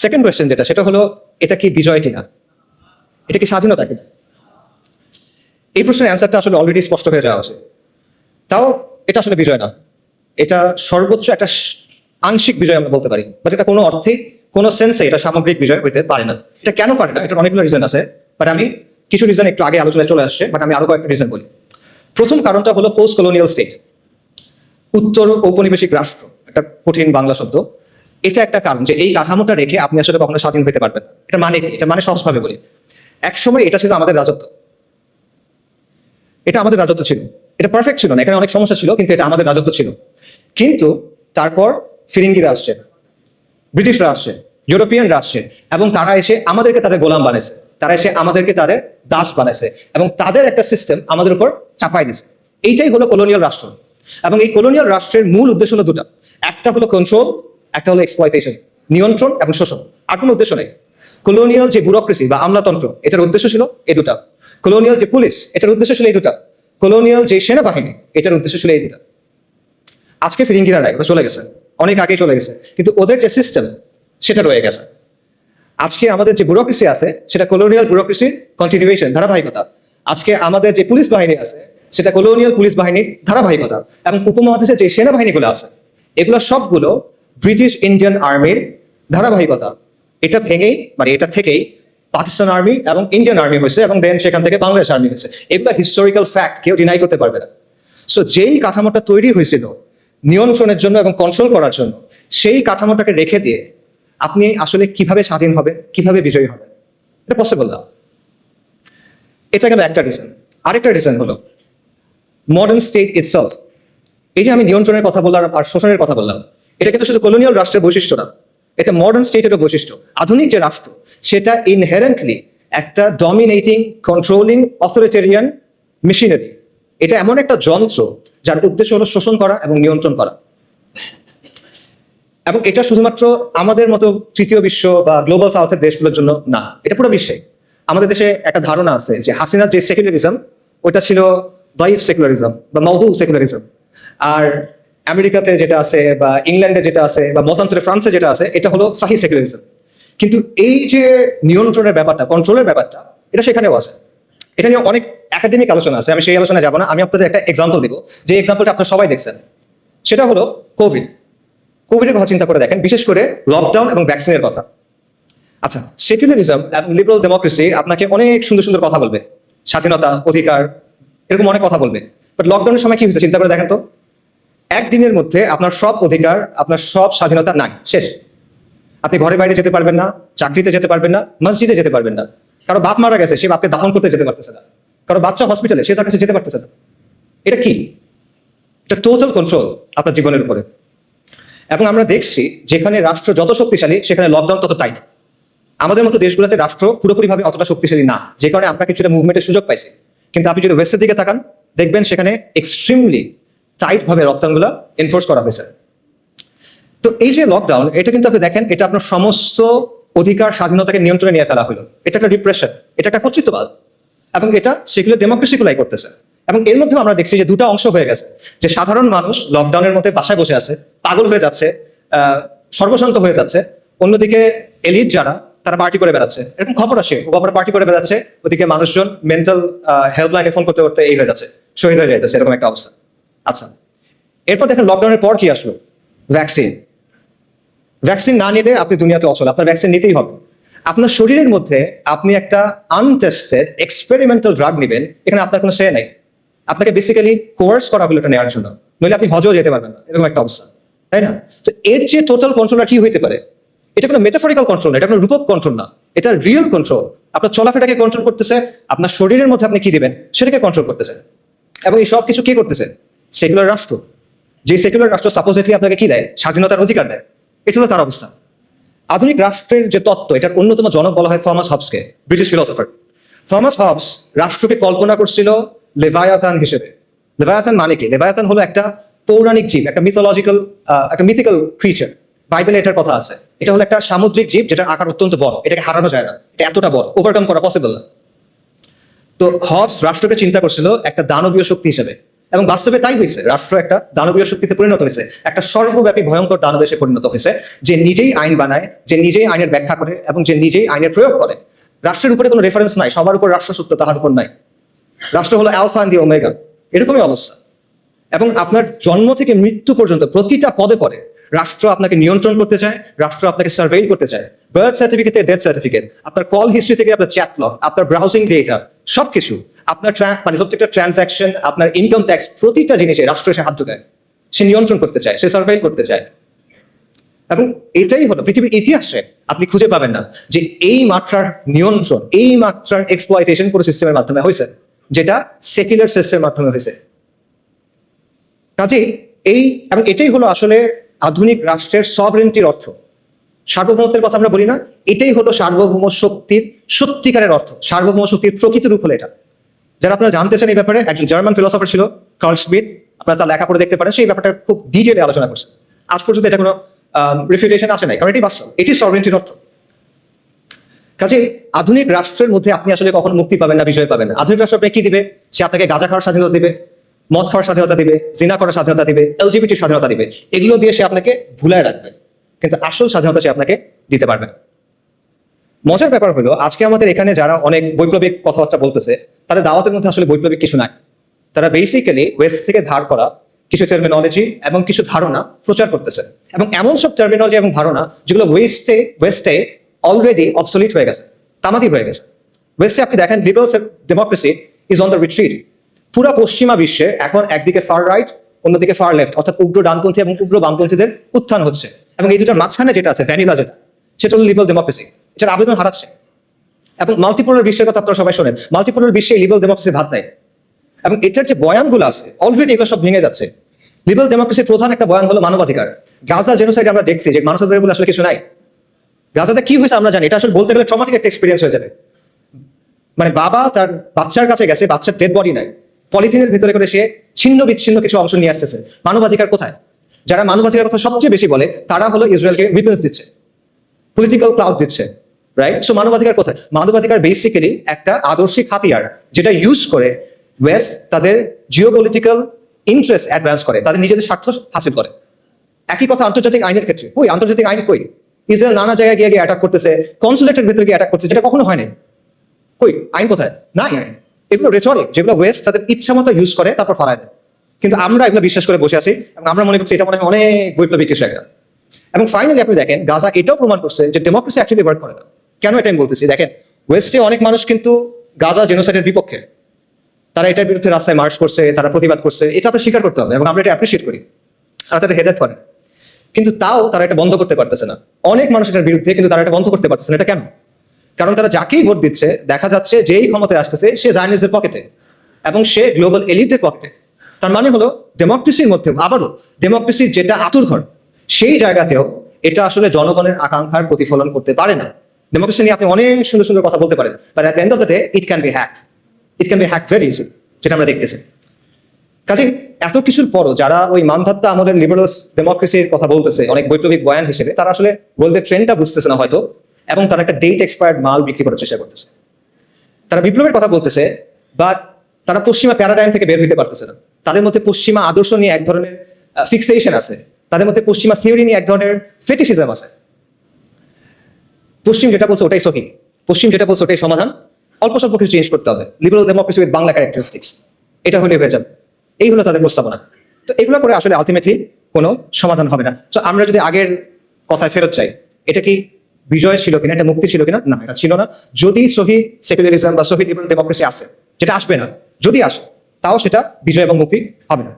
Second question যেটা, সেটা হলো এটা কি বিজয় কিনা, এটা কি স্বাধীনতা কিনা? এই প্রশ্নের অ্যান্সারটা আসলে অলরেডি স্পষ্ট হয়ে যাওয়া উচিত। তাও এটা আসলে বিজয় না, এটা সর্বোচ্চ একটা আংশিক বিজয় আমরা বলতে পারি, বাট এটা কোনো অর্থেই কোনো সেন্সে এটা সামগ্রিক বিজয় হইতে পারে না। এটা কেন পারে না, এটার অনেকগুলো রিজন আছে, বাট আমি কিছু রিজন একটু আগে আলোচনায় চলে আসছে, বাট আমি আরো কয়েকটা রিজন বলি। প্রথম কারণটা হলো পোস্ট কলোনিয়াল স্টেট, উত্তর ঔপনিবেশিক রাষ্ট্র, একটা কঠিন বাংলা শব্দ। এটা একটা কারণ যে এই কাঠামোটা রেখে আপনি আসলে কখনো স্বাধীন হতে পারবেন না। এটা মানে কি? এটা মানে সহজভাবে বলি, একসময় এটা ছিল আমাদের রাজত্ব, এটা আমাদের রাজত্ব ছিল, এটা পারফেক্ট ছিল না, এখানে অনেক সমস্যা ছিল, কিন্তু এটা আমাদের রাজত্ব ছিল। কিন্তু তারপর ফিরিঙ্গিরা আসছে, ব্রিটিশরা আসছে, ইউরোপিয়ানরা আসছে, এবং তারা এসে আমাদেরকে তাদের গোলাম বানাইছে, তারা এসে আমাদেরকে তাদের দাস বানাইছে, এবং তাদের একটা সিস্টেম আমাদের উপর চাপাই দিছে। এইটাই হলো কলোনিয়াল রাষ্ট্র। এবং এই কলোনিয়াল রাষ্ট্রের মূল উদ্দেশ্য হলো দুটা, একটা হলো কন্ট্রোল, একটা হলো এক্সপ্লয়টেশন, নিয়ন্ত্রণ এবং শোষণ। আর কোনো উদ্দেশ্য নেই। কলোনিয়াল যে ব্যুরোক্রেসি বা আমলাতন্ত্র, এটার উদ্দেশ্য ছিল এই দুটা। কলোনিয়াল যে পুলিশ, এটার উদ্দেশ্য ছিল এই দুটা। কলোনিয়াল যে সেনাবাহিনী, এটার উদ্দেশ্য ছিল এই দুটা। আজকে ফিরিঙ্গিরা নাই, ওরা চলে গেছে, অনেক আগেই চলে গেছে, কিন্তু ওদের যে সিস্টেম সেটা রয়ে গেছে। আজকে আমাদের যে ব্যুরোক্রেসি আছে সেটা কলোনিয়াল ব্যুরোক্রেসির কন্টিনিউয়েশন, ধারাবাহিকতা। আজকে আমাদের যে পুলিশ বাহিনী আছে সেটা কলোনিয়াল পুলিশ বাহিনীর ধারাবাহিকতা। এবং উপমহাদেশের যে সেনাবাহিনীগুলো আছে এগুলো সবগুলো ব্রিটিশ ইন্ডিয়ান আর্মির ধারাবাহিকতা। এটা ভেঙেই মানে এটা থেকেই পাকিস্তান আর্মি এবং ইন্ডিয়ান আর্মি হয়েছে, এবং দেন সেখান থেকে বাংলাদেশ আর্মি হয়েছে। এগুলো হিস্টোরিক্যাল ফ্যাক্ট, কেউ ডিনাই করতে পারবে না। সো যেই কাঠামোটা তৈরি হয়েছিল নিয়ন্ত্রণের জন্য এবং কন্ট্রোল করার জন্য, সেই কাঠামোটাকে রেখে দিয়ে আপনি আসলে কিভাবে স্বাধীন হবেন, কিভাবে বিজয়ী হবেন, এটা পসিবল না। এটা গেল একটা রিজন। আরেকটা রিজন হলো মডার্ন স্টেট ইটসেলফ। এই যে আমি নিয়ন্ত্রণের কথা বললাম আর শোষণের কথা বললাম, এটা কিন্তু শুধু কলোনিয়াল রাষ্ট্রের বৈশিষ্ট্য না, এটা মডার্ন স্টেটেরও বৈশিষ্ট্য। আধুনিক যে রাষ্ট্র সেটা ইনহেরেন্টলি একটা ডমিনেটিং, কন্ট্রোলিং, অথরিটেরিয়ান মেশিনারি। এটা এমন একটা যন্ত্র যার উদ্দেশ্য হলো শোষণ করা এবং নিয়ন্ত্রণ করা। এবং এটা শুধুমাত্র আমাদের মতো তৃতীয় বিশ্ব বা গ্লোবাল সাউথের দেশগুলোর জন্য না, এটা পুরো বিশ্বে। আমাদের দেশে একটা ধারণা আছে যে হাসিনার যে সেকুলারিজম, ওটা ছিল দাইফ সেকুলারিজম বা মওদু সেকুলারিজম। আর আমেরিকাতে যেটা আছে বা ইংল্যান্ডে যেটা আছে বা মতান্তরে ফ্রান্সে যেটা আছে, এটা হলো সাহি সেকুলারিজম। কিন্তু এই যে নিয়ন্ত্রণের ব্যাপারটা, কন্ট্রোলের ব্যাপারটা, এটা সেখানেও আছে। এটা নিয়ে অনেক একাডেমিক আলোচনা আছে, আমি সেই আলোচনায় যাবো না। আমি আপনাদের একটা এক্সাম্পল দিব, যে এক্সাম্পলটা আপনারা সবাই দেখছেন, সেটা হলো কোভিড। কোভিডের কথা চিন্তা করে দেখেন, বিশেষ করে লকডাউন এবং ভ্যাকসিনের কথা। আচ্ছা, সেকুলারিজম এবং লিবারাল ডেমোক্রেসি আপনাকে অনেক সুন্দর সুন্দর কথা বলবে, স্বাধীনতা, অধিকার, এরকম অনেক কথা বলবে। বাট লকডাউনের সময় কি হয়েছে চিন্তা করে দেখেন তো। একদিনের মধ্যে আপনার সব অধিকার, আপনার সব স্বাধীনতা নাই, শেষ। আপনি ঘরে বাইরে যেতে পারবেন না, চাকরিতে যেতে পারবেন না, মসজিদে যেতে পারবেন না। কারো বাপ মারা গেছে, সে বাপকে দাফন করতে যেতে পারতেছে না। কারো বাচ্চা হসপিটালে, সে তার কাছে যেতে পারতেছে না। এটা কি? এটা টোটাল কন্ট্রোল আপনার জীবনের উপরে। এবং আমরা দেখছি যেখানে রাষ্ট্র যত শক্তিশালী সেখানে লকডাউন তত টাইট। আমাদের মতো দেশগুলোতে রাষ্ট্র পুরোপুরিভাবে অতটা শক্তিশালী না, যে কারণে আমরা কিছুটা মুভমেন্টের সুযোগ পাইছি। কিন্তু আপনি যদি ওয়েস্টের দিকে তাকান, দেখবেন সেখানে এক্সট্রিমলি টাইট ভাবে লকডাউনগুলো এনফোর্স করা হয়েছে। তো এই যে লকডাউন, এটা কিন্তু আপনি দেখেন, এটা আপনার সমস্ত অধিকার, স্বাধীনতাকে নিয়ন্ত্রণে নিয়ে ফেলা হলো। এটা একটা রিপ্রেশন, এটা একটা কর্তৃত্ববাদ, এবং এটা সেকুলার ডেমোক্রেসি গুলাই করতেছে। এবং এর মধ্যেও আমরা দেখছি যে দুটা অংশ হয়ে গেছে, যে সাধারণ মানুষ লকডাউনের মধ্যে বাসায় বসে আছে, পাগল হয়ে যাচ্ছে, সর্বশান্ত হয়ে যাচ্ছে। অন্যদিকে এলিট যারা, তারা পার্টি করে বেড়াচ্ছে, এরকম খবর আসে, ওরা পার্টি করে বেড়াচ্ছে। ওদিকে মানুষজন মেন্টাল হেল্পলাইনে ফোন করতে করতে এই হয়ে যাচ্ছে, শহীদ হয়ে যাচ্ছে, এরকম একটা অবস্থা। আচ্ছা, এরপর দেখেন লকডাউনের পর কি আসলো? ভ্যাকসিন। ভ্যাকসিন না নিলে আপনি দুনিয়াতে অচল, আপনার ভ্যাকসিন নিতেই হবে। আপনার শরীরের মধ্যে আপনি একটা আনটেস্টেড এক্সপেরিমেন্টাল ড্রাগ নেবেন, এখানে আপনার কোনো সে নেই। আপনাকে বেসিক্যালি কোয়ার্স করা হলো এটা নেওয়ার জন্য, নইলে আপনি হজও যেতে পারবেন না, এরকম একটা অবস্থা, তাই না? তো এর যে টোটাল কন্ট্রোলার কি হইতে পারে? এটা কোনো মেটাফরিক্যাল কন্ট্রোল না, এটা কোনো রূপক কন্ট্রোল না, এটা রিয়েল কন্ট্রোল। আপনার চলাফেরাকে কন্ট্রোল করতেছে, আপনার শরীরের মধ্যে আপনি কি দিবেন সেটাকে কন্ট্রোল করতেছে। এবং এই সব কিছু কে করতেছে? সেকুলার রাষ্ট্র। যে সেকুলার রাষ্ট্র সাপোজিটলি আপনাকে কি দেয়? স্বাধীনতার অধিকার দেয়। এটা হলো তার অবস্থা। আধুনিক রাষ্ট্রের যে তত্ত্ব, এটার অন্যতম জনক বলা হয় থমাস হবসকে, ব্রিটিশ ফিলোসফার। থমাস হবস রাষ্ট্রকে কল্পনা করছিল লেভায়াথান হিসেবে। লেভায়াথান মানে কি? লেভায়াথান হলো একটা পৌরাণিক জীব, একটা মিথোলজিক্যাল, একটা মিথিক্যাল ক্রিচার। বাইবেলে এটার কথা আছে। এটা হলো একটা সামুদ্রিক জীব যেটার আকার অত্যন্ত বড়, এটাকে হারানো যায় না, এটা এতটা বড়, ওভারকাম করা পসিবল না। তো হবস রাষ্ট্রকে চিন্তা করছিল একটা দানবীয় শক্তি হিসেবে, এবং বাস্তবে তাই হয়েছে। রাষ্ট্র একটা দানবীয় শক্তিতে পরিণত হয়েছে, একটা সর্বব্যাপী ভয়ঙ্কর দানবে পরিণত হয়েছে, যে নিজেই আইন বানায়, যে নিজেই আইনের ব্যাখ্যা করে এবং যে নিজেই আইনের প্রয়োগ করে। রাষ্ট্রের উপরে কোনো রেফারেন্স নাই, সবার উপর রাষ্ট্র সত্য, তাহার উপর নাই। রাষ্ট্র হলো অ্যালফা এন্ড দি ওমেগা, এরকমই অবস্থা। এবং আপনার জন্ম থেকে মৃত্যু পর্যন্ত প্রতিটা পদে পদে রাষ্ট্র আপনাকে নিয়ন্ত্রণ করতে চায়, রাষ্ট্র আপনাকে সার্ভেইল করতে চায়। বার্থ সার্টিফিকেট থেকে ডেথ সার্টিফিকেট, আপনার কল হিস্ট্রি থেকে আপনার চ্যাট লগ, আপনার ব্রাউজিং ডেটা, সবকিছু, আপনার মানে প্রত্যেকটা ট্রানজাকশন, আপনার ইনকাম ট্যাক্স, প্রতিটা জিনিসে রাষ্ট্র এসে হাত ঢোকায়। সে নিয়ন্ত্রণ করতে চায়, সে সার্ভেইল করতে চায়। এবং এটাই হলো পৃথিবীর ইতিহাসে আপনি খুঁজে পাবেন না যে এই মাত্রার নিয়ন্ত্রণ, এই মাত্রার এক্সপ্লয়টেশন কোনো সিস্টেমের মাধ্যমে হয়েছে, যেটা সেকুলার সিস্টেমের মাধ্যমে হয়েছে। কাজেই এবং এটাই হলো আসলে আধুনিক রাষ্ট্রের সভরেন্টির অর্থ। সার্বভৌমত্বের কথা আমরা বলি না, এটাই হলো সার্বভৌম শক্তির সত্যিকারের অর্থ। সার্বভৌম শক্তির প্রকৃত রূপ হলো এটা। যারা আপনারা জানতে চান এই ব্যাপারে, একজন জার্মান ফিলোসফার ছিল কার্ল schmitt, আপনারা তার লেখা পড়ে দেখতে পারেন। সেই ব্যাপারটা খুব ডিটেইলে আলোচনা করছে। আজ পর্যন্ত এটা কোনো রিফিউটেশন আসে নাই, কারণ এটি বাস্তব, এটি সভরেন্টির অর্থ। কাজে আধুনিক রাষ্ট্রের মধ্যে আপনি আসলে কখনো মুক্তি পাবেন না, বিজয় পাবেন না। আধুনিক রাষ্ট্র আপনাকে কি দিবে? সে আপনাকে গাঁজা খাওয়ার স্বাধীনতা দিবে, মদ খাওয়ার স্বাধীনতা দিবে, জিনা করার স্বাধীনতা দিবে, এলজিবিটির স্বাধীনতা দিবে। এগুলো দিয়ে সে আপনাকে ভুলায় রাখবে, কিন্তু আসল স্বাধীনতা সে আপনাকে দিতে পারবে না। মজার ব্যাপার হলো, আজকে আমাদের এখানে যারা অনেক বৈপ্লবিক কথাবার্তা বলতেছে, তাদের দাওয়াতের মধ্যে আসলে বৈপ্লবিক কিছু নাই। তারা বেসিক্যালি ওয়েস্ট থেকে ধার করা কিছু টার্মিনোলজি এবং কিছু ধারণা প্রচার করতেছে, এবং এমন সব টার্মিনোলজি এবং ধারণা যেগুলো ওয়েস্টে অলরেডি অবসলিট হয়ে গেছে, তামাদি হয়ে গেছে। ওয়েস্টে আপনি দেখেন liberal democracy is on the retreat. পুরো পশ্চিমা বিশ্বে এখন একদিকে ফার রাইট, অন্যদিকে ফার লেফট, অর্থাৎ উগ্র ডানপন্থী এবং উগ্র বামপন্থীদের উত্থান হচ্ছে। এবং এই দুটার মাঝখানে যেটা আছে, ভ্যানিলা যেটা, সেটা হলো লিবারেল ডেমোক্রেসি। এটার আবেদন হারাচ্ছে। এবং মাল্টিপোলার বিশ্বের কথা আপনারা সবাই শোনেন, মাল্টিপোলার বিশ্বে লিবারেল ডেমোক্রেসির ভাত নাই। এবং এটার যে বয়ানগুলো আছে অলরেডি এগুলো সব ভেঙে যাচ্ছে। লিবারেল ডেমোক্রেসির প্রধান একটা বয়ান হলো মানবাধিকার। গাজা জেনোসাইড আমরা দেখছি যে মানবাধিকার বলে আসলে কিছু নাই। গাজাতে কি হয়েছে আমরা জানি, এটা আসলে বলতে গেলে ট্রমাটিক একটা এক্সপিরিয়েন্স হয়ে যাবে। মানে বাবা তার বাচ্চার কাছে গেছে, বাচ্চার ডেড বডি নাই, পলিথিনের ভিতরে করে সে ছিন্ন বিচ্ছিন্ন কিছু অংশ নিয়ে আসতেছে। মানবাধিকার কোথায়? যারা মানবাধিকার কথা সবচেয়ে বেশি বলে তারা হলো ইসরায়েলকে উইপেন্স দিচ্ছে, পলিটিক্যাল ক্লাউড দিচ্ছে, রাইট? সো মানবাধিকার কোথায়? মানবাধিকার বেসিক্যালি একটা আদর্শিক হাতিয়ার, যেটা ইউজ করে ওয়েস্ট তাদের জিওপলিটিক্যাল ইন্টারেস্ট অ্যাডভান্স করে, তাদের নিজেদের স্বার্থ হাসিল করে। একই কথা আন্তর্জাতিক আইনের ক্ষেত্রে। কই আন্তর্জাতিক আইন কই? ইসরায়েল নানা জায়গায় গিয়ে অ্যাটাক করতেছে, কনসুলেটের ভিতরে গিয়ে অ্যাটাক করছে, যেটা কখনো হয় না। কই আইন কোথায়? নাই আইন। এগুলো রেটরিক, যেগুলো ওয়েস্ট তাদের ইচ্ছা মতো ইউজ করে তারপর ফালায় দেয়। কিন্তু আমরা এগুলো বিশ্বাস করে বসে আছি এবং আমরা মনে করছি এটা মনে হয় অনেক বৈপ্লবিক কিছু একটা। এবং ফাইনালি আপনি দেখেন গাজা এটাও প্রমাণ করছে যে ডেমোক্রেসি অ্যাকচুয়ালি ওয়ার্ক করে না। কেন এটা আমি বলতেছি? দেখেন, ওয়েস্টে অনেক মানুষ কিন্তু গাজা জেনোসাইডের বিপক্ষে, তারা এটার বিরুদ্ধে রাস্তায় মার্চ করছে, তারা প্রতিবাদ করছে, এটা আমরা স্বীকার করতে হবে এবং আমরা এটা অ্যাপ্রিসিয়েট করি, আর তাদের হেদায়েত করে। কিন্তু তাও তারা এটা বন্ধ করতে পারতেছে না। অনেক মানুষ এটার বিরুদ্ধে, কিন্তু তারা এটা বন্ধ করতে পারতেছে না। এটা কেন? কারণ তারা যাকেই ভোট দিচ্ছে দেখা যাচ্ছে যেই ক্ষমতায় আসতেছে সে জায়নিস্টদের পকেটে এবং সে গ্লোবাল এলিটদের পকেটে। তার মানে হলো ডেমোক্রেসির মধ্যে আবারও ডেমোক্রেসির যেটা আতুরঘর, সেই জায়গাতেও এটা আসলে জনগণের আকাঙ্ক্ষার প্রতিফলন করতে পারে না। ডেমোক্রেসি নিয়ে আপনি অনেক সুন্দর সুন্দর কথা বলতে পারেন, but at the end of the day it can be hacked. It can be hacked very easy, যেটা আমরা দেখতেছি। কাজে এত কিছুর পরও যারা ওই মানধাত্তা আমাদের লিবারেল ডেমোক্রেসির কথা বলতেছে অনেক বৈপ্লবিক বয়ান হিসেবে, তারা আসলে বলতে ট্রেন্ডটা বুঝতেছে না হয়তো, এবং তারা একটা ডেট এক্সপায়ার্ড মাল বিক্রি করার চেষ্টা করতেছে। তারা বিপ্লবের কথা বলতেছে, বাট তারা পশ্চিমা প্যারাডাইম থেকে বের হইতে পারতেছে না। তাদের মধ্যে পশ্চিমা আদর্শ নিয়ে এক ধরনের ফিক্সেশন আছে, তাদের মধ্যে পশ্চিমা থিওরি নিয়ে এক ধরনের ফেটিশিজম আছে। পশ্চিম যেটা বলছে ওটাই সহি, পশ্চিম যেটা বলছে ওটাই সমাধান, অল্প স্বল্প কিছু চেঞ্জ করতে হবে। Liberal democracy with Bangla characteristics, এটা হলে হয়ে যাবে। এই হলো তাদের প্রস্তাবনা। তো এগুলো করে আসলে আলটিমেটলি কোনো সমাধান হবে না। তো আমরা যদি আগের কথায় ফেরত চাই, এটা কি বিজয় ছিল কিনা, এটা মুক্তি ছিল কিনা? না, এটা ছিল না। যদি সহি সেকুলারিজম বা সহি লিবারেল ডেমোক্রেসি আসে, যেটা আসবে না, যদি আসে, তাও সেটা বিজয় এবং মুক্তি হবে না।